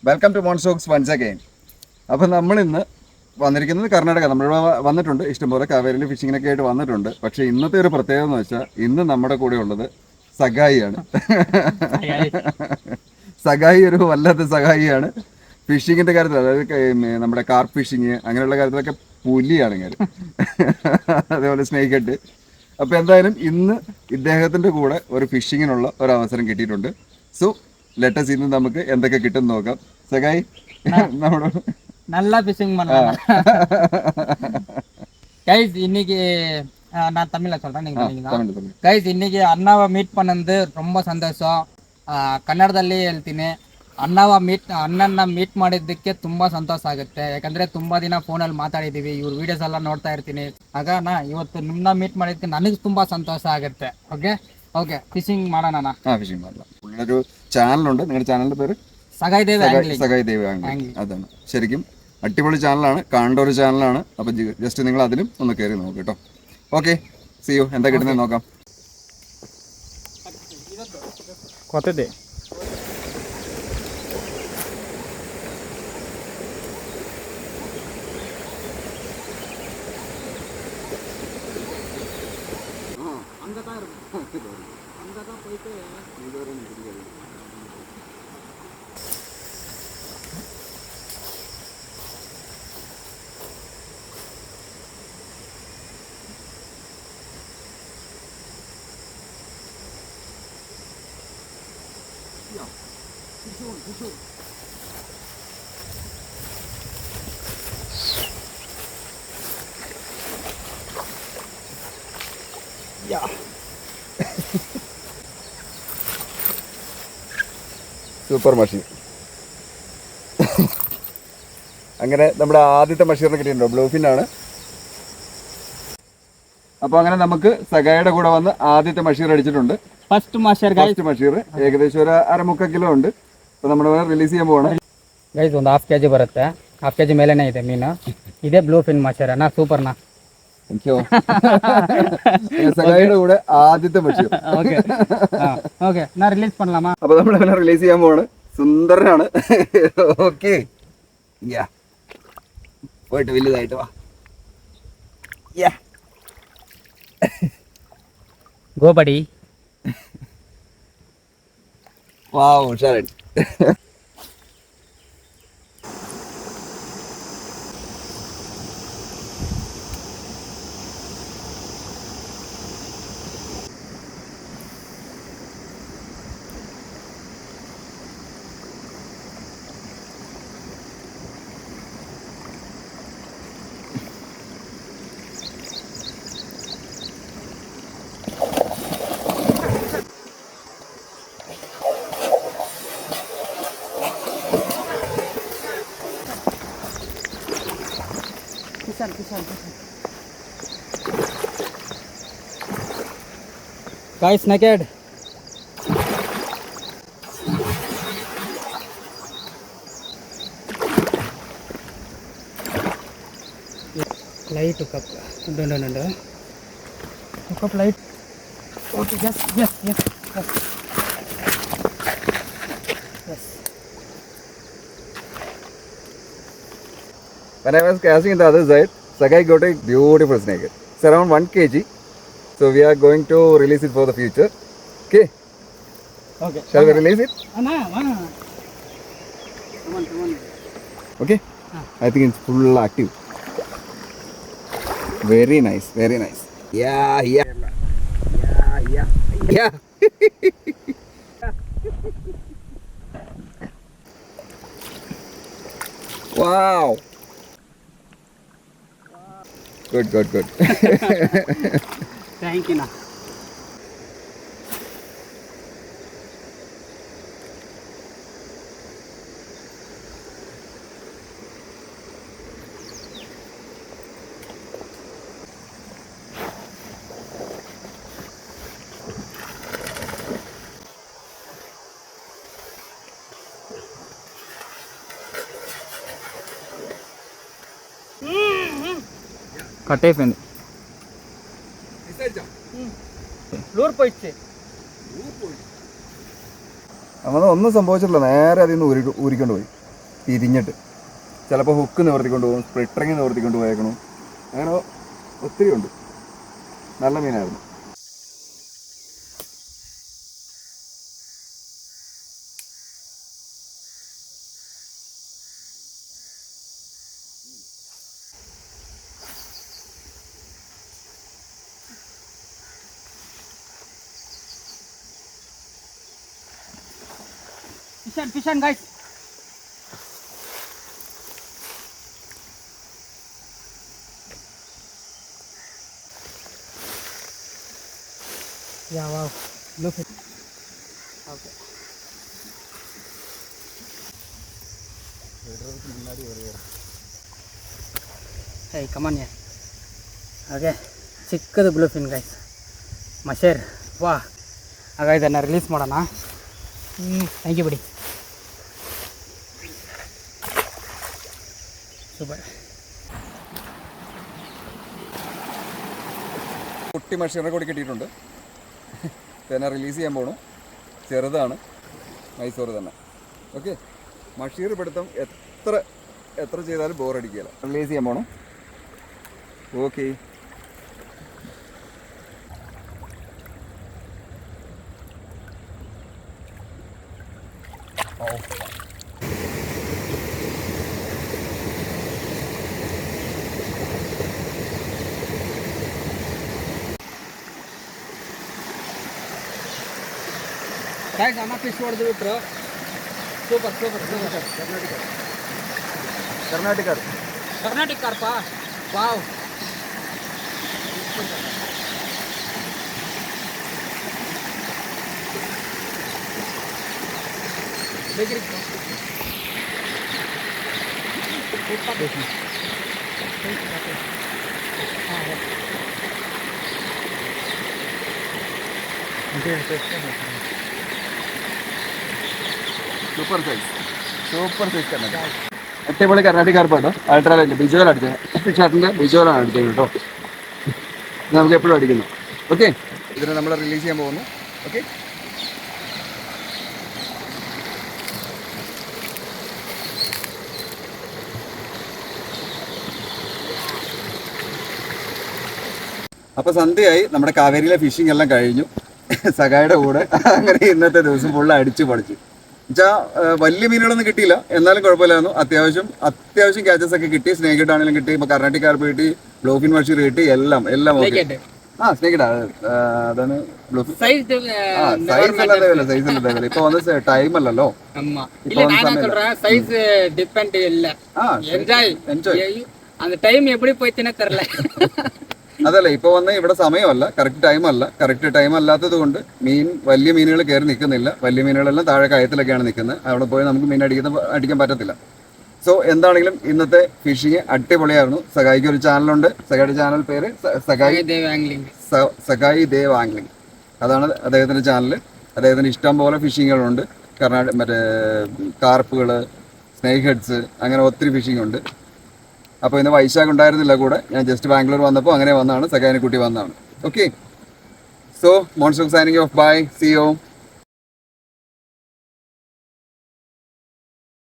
Welcome to മോൺസോക്സ് once again. അപ്പം നമ്മളിന്ന് വന്നിരിക്കുന്നത് കർണാടക. നമ്മളിവിടെ വന്നിട്ടുണ്ട്, ഇഷ്ടംപോലെ കാവേരിയിൽ ഫിഷിങ്ങിനൊക്കെ ആയിട്ട് വന്നിട്ടുണ്ട്. പക്ഷേ ഇന്നത്തെ ഒരു പ്രത്യേകത എന്ന് വെച്ചാൽ ഇന്ന് നമ്മുടെ കൂടെ ഉള്ളത് സഗായിയാണ്. സഗായി ഒരു വല്ലാത്ത സഗായിയാണ് ഫിഷിങ്ങിൻ്റെ കാര്യത്തിൽ. അതായത് നമ്മുടെ കാർപ്പ് ഫിഷിങ് അങ്ങനെയുള്ള കാര്യത്തിലൊക്കെ പുലിയാണ് ഇങ്ങനെ. അതേപോലെ സ്നേക്ക് ഹെഡ്. അപ്പോൾ എന്തായാലും ഇന്ന് ഇദ്ദേഹത്തിൻ്റെ കൂടെ ഒരു ഫിഷിങ്ങിനുള്ള ഒരു അവസരം കിട്ടിയിട്ടുണ്ട്. സോ ലെറ്റസ് ഇന്ന് നമുക്ക് എന്തൊക്കെ കിട്ടും നോക്കാം. സഗായി നമ്മുടെ நல்லா ஃபிஷிங் பண்ணலாம் கைஸ். இன்னைக்கு நான் தமிழ்ல சொல்றேன், நீங்க பண்ணிக்கலாம். கைಸ್, இன்னைக்கு ಅಣ್ಣಾವ ಮೀಟ್ பண்ணது ரொம்ப ಸಂತೋಷ. ಕನ್ನಡದಲ್ಲಿ ಹೇಳ್ತೀನಿ, ಅಣ್ಣನ ಮೀಟ್ ಮಾಡಿದ್ದಕ್ಕೆ ತುಂಬಾ ಸಂತೋಷ ಆಗುತ್ತೆ. ಯಾಕಂದ್ರೆ ತುಂಬಾ ದಿನ ಫೋನಲ್ಲಿ ಮಾತಾಡಿದೀವಿ, ಇವ್ರ ವಿಡಿಯೋಸ್ ಎಲ್ಲ ನೋಡ್ತಾ ಇರ್ತೀನಿ. ಆಗ ಇವತ್ತು ನಿಮ್ಮನ್ನ ಮೀಟ್ ಮಾಡಿದ್ದಕ್ಕೆ ನನಗೆ ತುಂಬಾ ಸಂತೋಷ ಆಗುತ್ತೆ. ಓಕೆ ಓಕೆ, ഫിഷിംഗ് ಮಾಡೋಣ. ഫിഷിംഗ് ಮಾಡலாம். ഒരു ചാനലുണ്ട്, നിങ്ങളുടെ ചാനലിന്റെ പേര് സഗായ് ദേവ് ആംഗ്ലിംഗ്. അതാണ് ശരിക്കും അടിപൊളി ചാനലാണ്, കാണേണ്ട ഒരു ചാനലാണ്. അപ്പം ജസ്റ്റ് നിങ്ങൾ അതിലും ഒന്ന് കയറി നോക്കും കേട്ടോ. Okay, see you. എന്താ കിട്ടുന്നത് നോക്കാം. കൊത്തത്തെ സൂപ്പർ മഷീൻ. അങ്ങനെ നമ്മുടെ ആദ്യത്തെ മഷീറിനെ കിട്ടിയിട്ടുണ്ടോ? ബ്ലൂഫിനാണ്. അപ്പോൾ അങ്ങനെ നമുക്ക് സഗായുടെ കൂടെ വന്ന് ആദ്യത്തെ മഷീർ അടിച്ചിട്ടുണ്ട്. ഫസ്റ്റ് മഷീർ ഏകദേശം ഒരു 1/4 കിലോ ഉണ്ട്. അപ്പോൾ നമ്മൾ റിലീസ് ചെയ്യാൻ പോവാണ്. ಗೈಸ್, ಒಂದು 1/2 kg ಬರುತ್ತೆ. 1/2 kg ಮೇಲೆನೇ ಇದೆ ಮೀನು. ಇದೇ ಬ್ಲೂ ಫಿನ್ ಮಷೀರಣ್ಣ, ಸೂಪರ್ನಾ. സഗായുടെ കൂടെ ആദ്യത്തെ മഷീർ. ഓക്കെ, ഞാൻ റിലീസ് பண்ணலாமா? അപ്പോൾ നമ്മൾ അവനെ റിലീസ് ചെയ്യാൻ പോവാണ്. സുന്ദരനാണ്. ഓക്കെ, പോയിട്ട് വലുതായിട്ട് വാ. ഗോപടി. വാവ്, ഉഷാറായി. Guys, naked. Light hook up. No. Hook up light. Okay, yes. When I was casting in the other side, Sagai got a beautiful snake. It's around 1 kg. So we are going to release it for the future. Okay. Shall we release it? Come on. Okay. I think it's full active. Very nice. Yeah. Wow. Good. Thank you. కట్టయిపోయింది. ലൂർ പോയിച്ച് അങ്ങനെ ഒന്നും സംഭവിച്ചിട്ടില്ല. നേരെ അതിൽ നിന്ന് ഊരിക്കൊണ്ട് പോയി. തിരിഞ്ഞിട്ട് ചിലപ്പോൾ ഹുക്ക് നിവർത്തിക്കൊണ്ട് പോകും, സ്പ്ലിറ്ററിങ് നിവർത്തിക്കൊണ്ട് പോയേക്കണു, അങ്ങനെ ഒത്തിരി ഉണ്ട്. നല്ല മീനായിരുന്നു. Fish on guys. Yeah, wow. Look at. Okay. Hey, come on here. Okay. ಚಿಕ್ಕದು ಬ್ಲೂ ಫಿನ್ ಗೈಸ್. ಮಷೇರ್. ವಾ. ಹಾಗಾಗಿ ಇದನ್ನು ರಿಲೀಸ್ ಮಾಡೋಣ. ಥ್ಯಾಂಕ್ ಯು ಬಿಡಿ. സൂപ്പർ. കുട്ടി മഷീറിനെ കൂടി കിട്ടിയിട്ടുണ്ട്. പിന്നെ റിലീസ് ചെയ്യാൻ പോകണം. ചെറുതാണ്, മൈസൂർ തന്നെ. ഓക്കെ, മഷീർ പിടുത്തം എത്ര ചെയ്താലും ബോറടിക്കുകയില്ല. റിലീസ് ചെയ്യാൻ പോകണം. ഓക്കെ, ಗೈಸ್ ಅಮ್ಮ ಫಿಶ್ ಹೊಡೆದು ಬಿಟ್ರು. Super super super. ಕರ್ನಾಟಕ ಕಾರ್ಪಾ. ವಾವ್. ಬೇಕ್ರಿ സൂപ്പർ സൈസ് കർണാടക. അടിപൊളി കർണാടക കാർപ്പാട്ടോ. അൾട്രാലൈറ്റ് വിജുവൽ അടിച്ചത്, ഷർട്ടിൻ്റെ വിജുവലാണ് അടിച്ചത് കേട്ടോ. നമുക്ക് എപ്പോഴും അടിക്കുന്നു. ഓക്കെ, ഇതിനെ നമ്മൾ റിലീസ് ചെയ്യാൻ പോകുന്നു. ഓക്കെ, അപ്പോൾ സന്ധ്യയായി. നമ്മുടെ കാവേരിയിലെ ഫിഷിംഗ് എല്ലാം കഴിഞ്ഞു സഖായുടെ കൂടെ. അങ്ങനെ ഇന്നത്തെ ദിവസം ഫുള്ള് അടിച്ചു പഠിച്ചു. എന്നുവെച്ചാൽ വലിയ മീനുകളൊന്നും കിട്ടിയില്ല, എന്നാലും കുഴപ്പമില്ലായിരുന്നു. അത്യാവശ്യം ക്യാച്ചസ് ഒക്കെ കിട്ടി. സ്നേക്ക് ആണെങ്കിലും കിട്ടി, ഇപ്പോൾ കർണാടക കാർപ്പ് കിട്ടി, ബ്ലൂഫിൻ മഷീർ കിട്ടി, എല്ലാം ഓക്കെ. സ്നേക്ക് അതാണ് ബ്ലൂഫിൻ. സൈസ് അല്ല ഇപ്പൊ വന്ന ടൈം അല്ലല്ലോ. അതല്ല, ഇപ്പൊ വന്ന ഇവിടെ സമയമല്ല, കറക്റ്റ് ടൈം അല്ലാത്തത് കൊണ്ട് വലിയ മീനുകൾ കയറി നിൽക്കുന്നില്ല. വലിയ മീനുകളെല്ലാം താഴെ കയത്തിലൊക്കെയാണ് നിൽക്കുന്നത്. അവിടെ പോയി നമുക്ക് മീൻ അടിക്കാൻ പറ്റത്തില്ല. സോ എന്താണെങ്കിലും ഇന്നത്തെ ഫിഷിങ് അടിപൊളിയായിരുന്നു. സഖായിക്ക് ഒരു ചാനലുണ്ട്. സഖായുടെ ചാനൽ പേര് സഖായി ദേവ് ആംഗ്ലിംഗ്. അതാണ് അദ്ദേഹത്തിന്റെ ചാനൽ. അദ്ദേഹത്തിന് ഇഷ്ടം പോലെ ഫിഷിങ്ങുകളുണ്ട്. മറ്റേ കാർപ്പുകൾ, സ്നേക്ക് ഹെഡ്സ്, അങ്ങനെ ഒത്തിരി ഫിഷിംഗ് ഉണ്ട്. അപ്പോൾ ഇന്ന് വൈശാഖ് ഉണ്ടായിരുന്നില്ല കൂടെ. ഞാൻ ജസ്റ്റ് ബാംഗ്ലൂർ വന്നപ്പോൾ അങ്ങനെ വന്നതാണ്. സഖായിനെ കൂട്ടി വന്നതാണ്. Okay, so monsoon signing off. Bye, see U.